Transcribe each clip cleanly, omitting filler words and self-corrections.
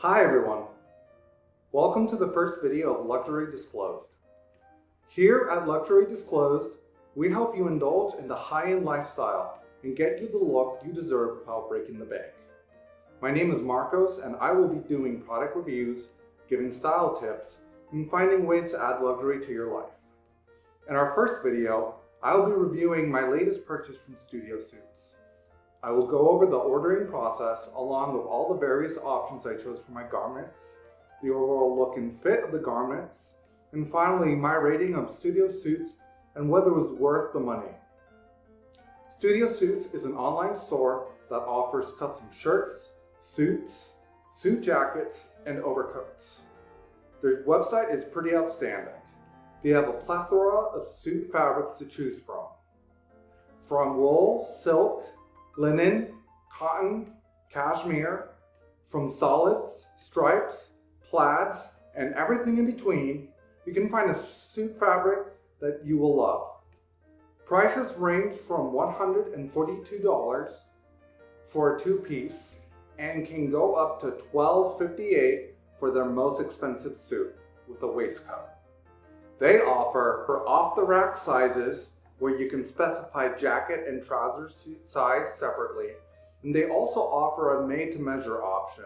Hi everyone! Welcome to the first video of Luxury Disclosed. Here at Luxury Disclosed, we help you indulge in the high-end lifestyle and get you the look you deserve without breaking the bank. My name is Marcos and I will be doing product reviews, giving style tips, and finding ways to add luxury to your life. In our first video, I will be reviewing my latest purchase from StudioSuits. I will go over the ordering process along with all the various options I chose for my garments, the overall look and fit of the garments, and finally my rating of StudioSuits and whether it was worth the money. StudioSuits is an online store that offers custom shirts, suits, suit jackets, and overcoats. Their website is pretty outstanding. They have a plethora of suit fabrics to choose from wool, silk, linen, cotton, cashmere, from solids, stripes, plaids, and everything in between. You can find a suit fabric that you will love. Prices range from $142 for a two-piece and can go up to $12.58 for their most expensive suit with a waistcoat. They offer off-the-rack sizes where you can specify jacket and trouser suit size separately, and they also offer a made-to-measure option.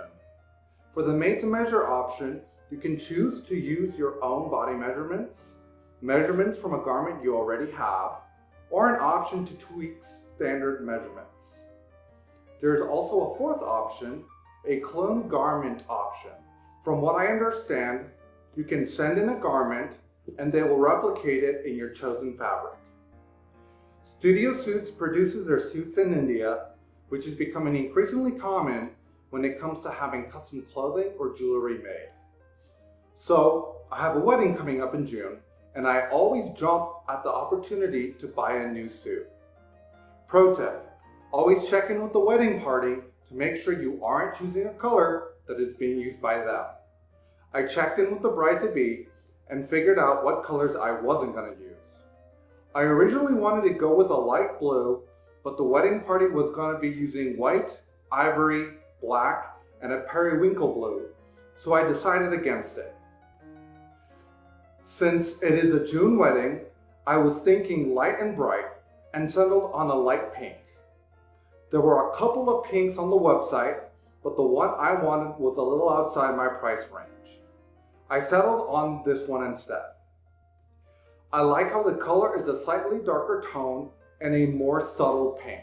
For the made-to-measure option, you can choose to use your own body measurements, measurements from a garment you already have, or an option to tweak standard measurements. There is also a fourth option, a clone garment option. From what I understand, you can send in a garment and they will replicate it in your chosen fabric. StudioSuits produces their suits in India, which is becoming increasingly common when it comes to having custom clothing or jewelry made. So, I have a wedding coming up in June, and I always jump at the opportunity to buy a new suit. Pro tip, always check in with the wedding party to make sure you aren't choosing a color that is being used by them. I checked in with the bride-to-be and figured out what colors I wasn't going to use. I originally wanted to go with a light blue, but the wedding party was going to be using white, ivory, black, and a periwinkle blue, so I decided against it. Since it is a June wedding, I was thinking light and bright and settled on a light pink. There were a couple of pinks on the website, but the one I wanted was a little outside my price range. I settled on this one instead. I like how the color is a slightly darker tone and a more subtle pink.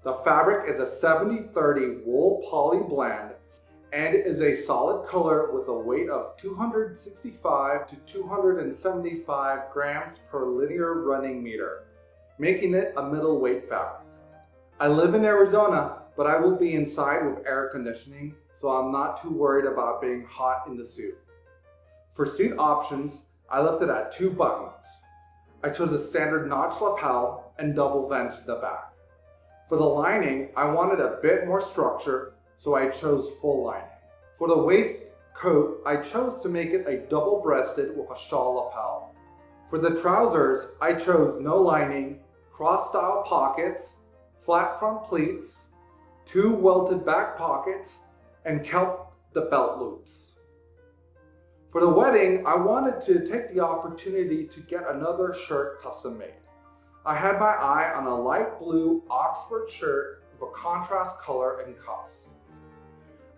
The fabric is a 70-30 wool poly blend and is a solid color with a weight of 265 to 275 grams per linear running meter, making it a middleweight fabric. I live in Arizona, but I will be inside with air conditioning, so I'm not too worried about being hot in the suit. For suit options, I left it at 2 buttons. I chose a standard notch lapel and double vents in the back. For the lining, I wanted a bit more structure, so I chose full lining. For the waistcoat, I chose to make it a double-breasted with a shawl lapel. For the trousers, I chose no lining, cross-style pockets, flat front pleats, 2 welted back pockets, and kept the belt loops. For the wedding, I wanted to take the opportunity to get another shirt custom made. I had my eye on a light blue Oxford shirt with a contrast color and cuffs.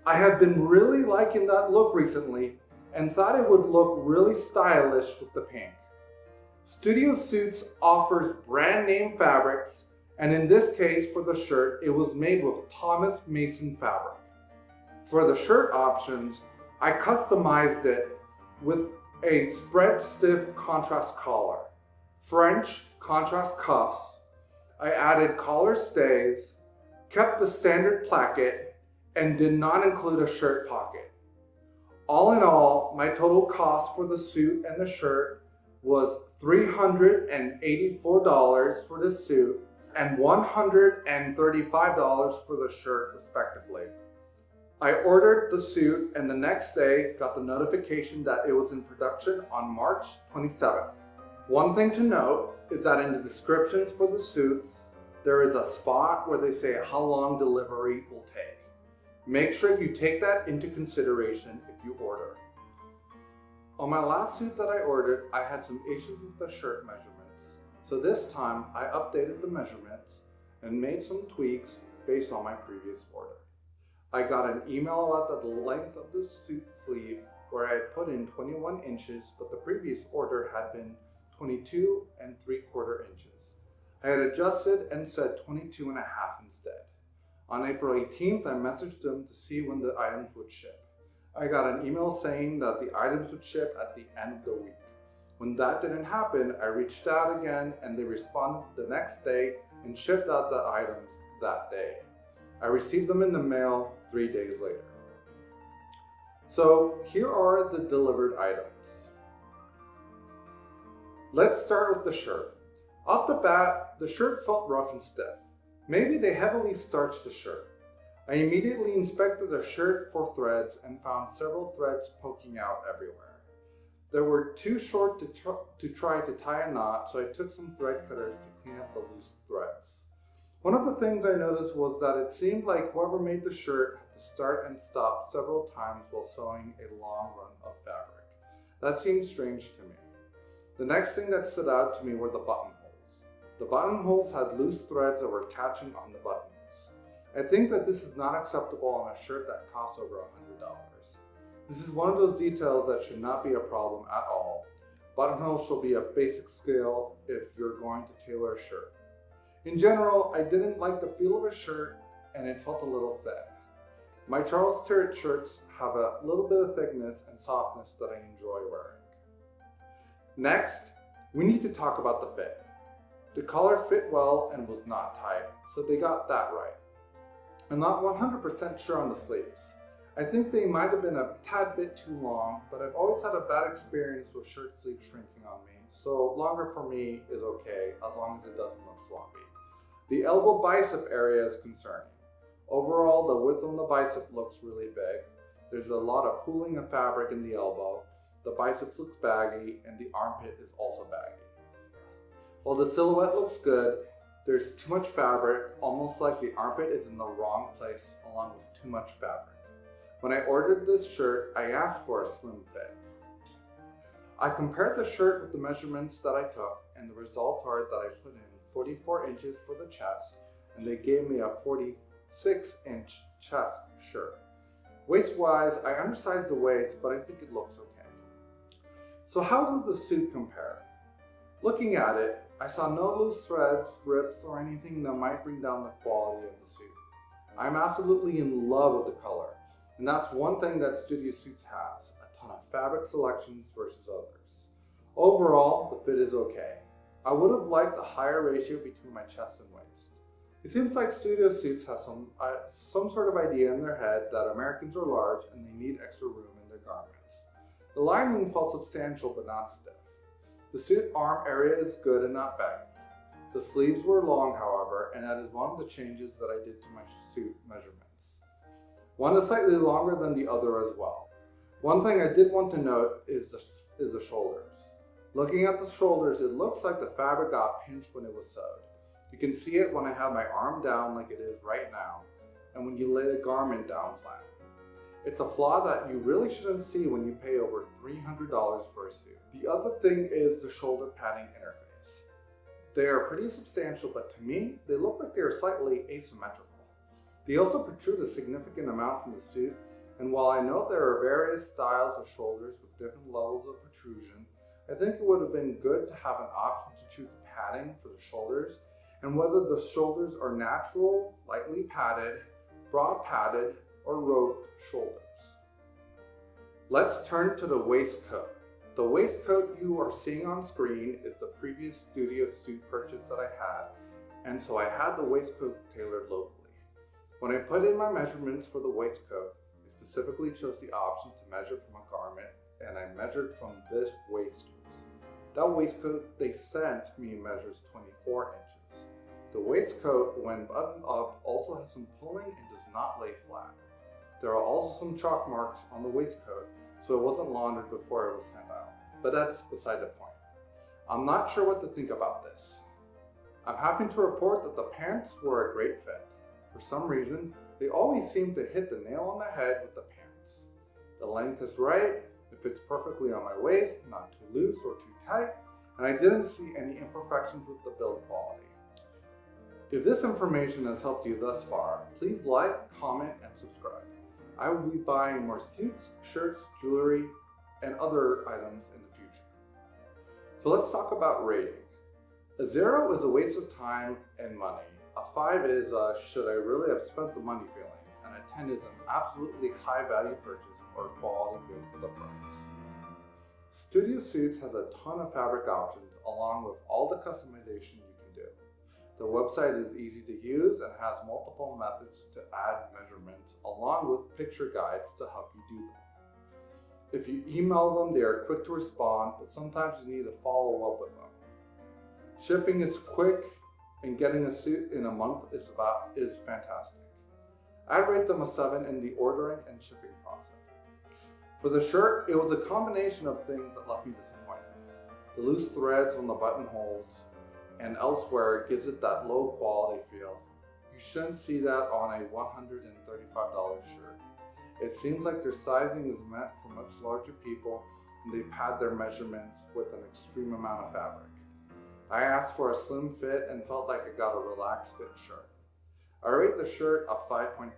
I have been really liking that look recently and thought it would look really stylish with the pink. StudioSuits offers brand name fabrics, and in this case for the shirt, it was made with Thomas Mason fabric. For the shirt options, I customized it with a spread stiff contrast collar, French contrast cuffs. I added collar stays, kept the standard placket, and did not include a shirt pocket. All in all, my total cost for the suit and the shirt was $384 for the suit and $135 for the shirt respectively. I ordered the suit and the next day got the notification that it was in production on March 27th. One thing to note is that in the descriptions for the suits, there is a spot where they say how long delivery will take. Make sure you take that into consideration if you order. On my last suit that I ordered, I had some issues with the shirt measurements. So this time I updated the measurements and made some tweaks based on my previous order. I got an email about the length of the suit sleeve where I had put in 21 inches, but the previous order had been 22 3/4 inches. I had adjusted and said 22 1/2 instead. On April 18th, I messaged them to see when the items would ship. I got an email saying that the items would ship at the end of the week. When that didn't happen, I reached out again and they responded the next day and shipped out the items that day. I received them in the mail 3 days later. So here are the delivered items. Let's start with the shirt. Off the bat, the shirt felt rough and stiff. Maybe they heavily starched the shirt. I immediately inspected the shirt for threads and found several threads poking out everywhere. They were too short to try to tie a knot, so I took some thread cutters to clean up the loose threads. One of the things I noticed was that it seemed like whoever made the shirt had to start and stop several times while sewing a long run of fabric. That seemed strange to me. The next thing that stood out to me were the buttonholes. The buttonholes had loose threads that were catching on the buttons. I think that this is not acceptable on a shirt that costs over $100. This is one of those details that should not be a problem at all. Buttonholes should be a basic skill if you're going to tailor a shirt. In general, I didn't like the feel of a shirt and it felt a little thin. My Charles Turret shirts have a little bit of thickness and softness that I enjoy wearing. Next, we need to talk about the fit. The collar fit well and was not tight, so they got that right. I'm not 100% sure on the sleeves. I think they might have been a tad bit too long, but I've always had a bad experience with shirt sleeves shrinking on me, so longer for me is okay as long as it doesn't look sloppy. The elbow bicep area is concerning. Overall, the width on the bicep looks really big. There's a lot of pooling of fabric in the elbow. The biceps looks baggy, and the armpit is also baggy. While the silhouette looks good, there's too much fabric, almost like the armpit is in the wrong place along with too much fabric. When I ordered this shirt, I asked for a slim fit. I compared the shirt with the measurements that I took, and the results are that I put in 44 inches for the chest, and they gave me a 46-inch chest shirt. Waist-wise, I undersized the waist, but I think it looks okay. So how does the suit compare? Looking at it, I saw no loose threads, rips, or anything that might bring down the quality of the suit. I'm absolutely in love with the color, and that's one thing that StudioSuits has, a ton of fabric selections versus others. Overall, the fit is okay. I would have liked a higher ratio between my chest and waist. It seems like StudioSuits has some sort of idea in their head that Americans are large and they need extra room in their garments. The lining felt substantial but not stiff. The suit arm area is good and not baggy. The sleeves were long, however, and that is one of the changes that I did to my suit measurements. One is slightly longer than the other as well. One thing I did want to note is the shoulders. Looking at the shoulders, it looks like the fabric got pinched when it was sewed. You can see it when I have my arm down like it is right now, and when you lay the garment down flat. It's a flaw that you really shouldn't see when you pay over $300 for a suit. The other thing is the shoulder padding interface. They are pretty substantial, but to me, they look like they are slightly asymmetrical. They also protrude a significant amount from the suit, and while I know there are various styles of shoulders with different levels of protrusion, I think it would have been good to have an option to choose padding for the shoulders, and whether the shoulders are natural, lightly padded, broad padded, or roped shoulders. Let's turn to the waistcoat. The waistcoat you are seeing on screen is the previous StudioSuit purchase that I had, and so I had the waistcoat tailored locally. When I put in my measurements for the waistcoat, I specifically chose the option to measure from a garment, and I measured from this waist piece. That waistcoat they sent me measures 24 inches. The waistcoat, when buttoned up, also has some pulling and does not lay flat. There are also some chalk marks on the waistcoat, so it wasn't laundered before it was sent out. But that's beside the point. I'm not sure what to think about this. I'm happy to report that the pants were a great fit. For some reason, They always seem to hit the nail on the head with the pants. The length is right, it fits perfectly on my waist, not too loose or too tight, and I didn't see any imperfections with the build quality. If this information has helped you thus far, please like, comment, and subscribe. I will be buying more suits, shirts, jewelry, and other items in the future. So let's talk about rating. A 0 is a waste of time and money. A 5 is should I really have spent the money feeling, and a 10 is an absolutely high value purchase or quality good for the price. StudioSuits has a ton of fabric options along with all the customization you can do. The website is easy to use and has multiple methods to add measurements along with picture guides to help you do them. If you email them, they are quick to respond, but sometimes you need to follow up with them. Shipping is quick, and getting a suit in a month is fantastic. I'd rate them a 7 in the ordering and shipping process. For the shirt, it was a combination of things that left me disappointed. The loose threads on the buttonholes and elsewhere gives it that low quality feel. You shouldn't see that on a $135 shirt. It seems like their sizing is meant for much larger people and they pad their measurements with an extreme amount of fabric. I asked for a slim fit and felt like I got a relaxed fit shirt. I rate the shirt a 5.5.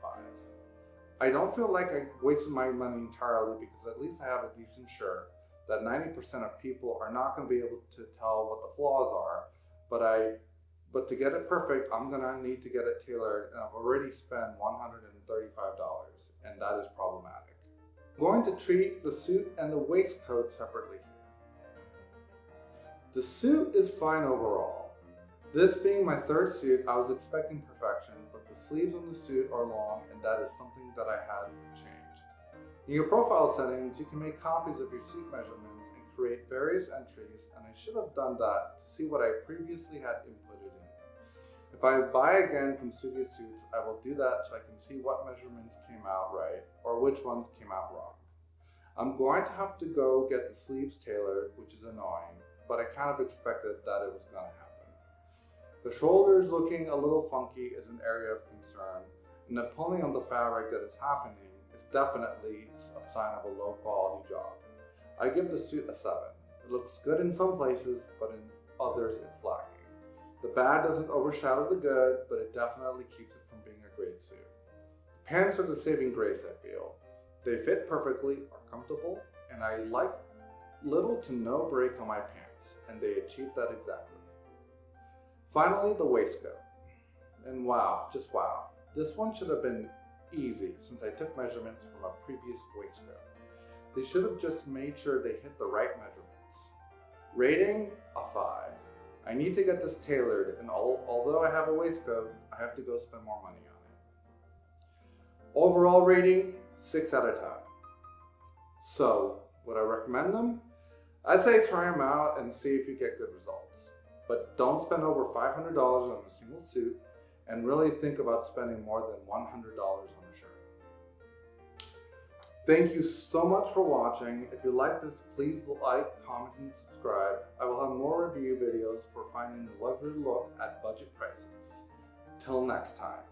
I don't feel like I wasted my money entirely because at least I have a decent shirt that 90% of people are not going to be able to tell what the flaws are, but to get it perfect, I'm going to need to get it tailored, and I've already spent $135, and that is problematic. I'm going to treat the suit and the waistcoat separately. The suit is fine overall. This being my third suit, I was expecting perfection, but the sleeves on the suit are long and that is something that I had changed. In your profile settings, you can make copies of your suit measurements and create various entries, and I should have done that to see what I previously had inputted in. If I buy again from StudioSuits, I will do that so I can see what measurements came out right or which ones came out wrong. I'm going to have to go get the sleeves tailored, which is annoying, but I kind of expected that it was going to happen. The shoulders looking a little funky is an area of concern, and the pulling on the fabric that is happening is definitely a sign of a low quality job. I give the suit a 7. It looks good in some places, but in others it's lacking. The bad doesn't overshadow the good, but it definitely keeps it from being a great suit. The pants are the saving grace, I feel. They fit perfectly, are comfortable, and I like little to no break on my pants, and they achieved that exactly. Finally, the waistcoat. And wow, just wow. This one should have been easy since I took measurements from a previous waistcoat. They should have just made sure they hit the right measurements. Rating, a 5. I need to get this tailored, and although I have a waistcoat, I have to go spend more money on it. Overall rating, 6 out of 10. So, would I recommend them? I'd say try them out and see if you get good results. But don't spend over $500 on a single suit, and really think about spending more than $100 on a shirt. Thank you so much for watching. If you like this, please like, comment, and subscribe. I will have more review videos for finding the luxury look at budget prices. Till next time.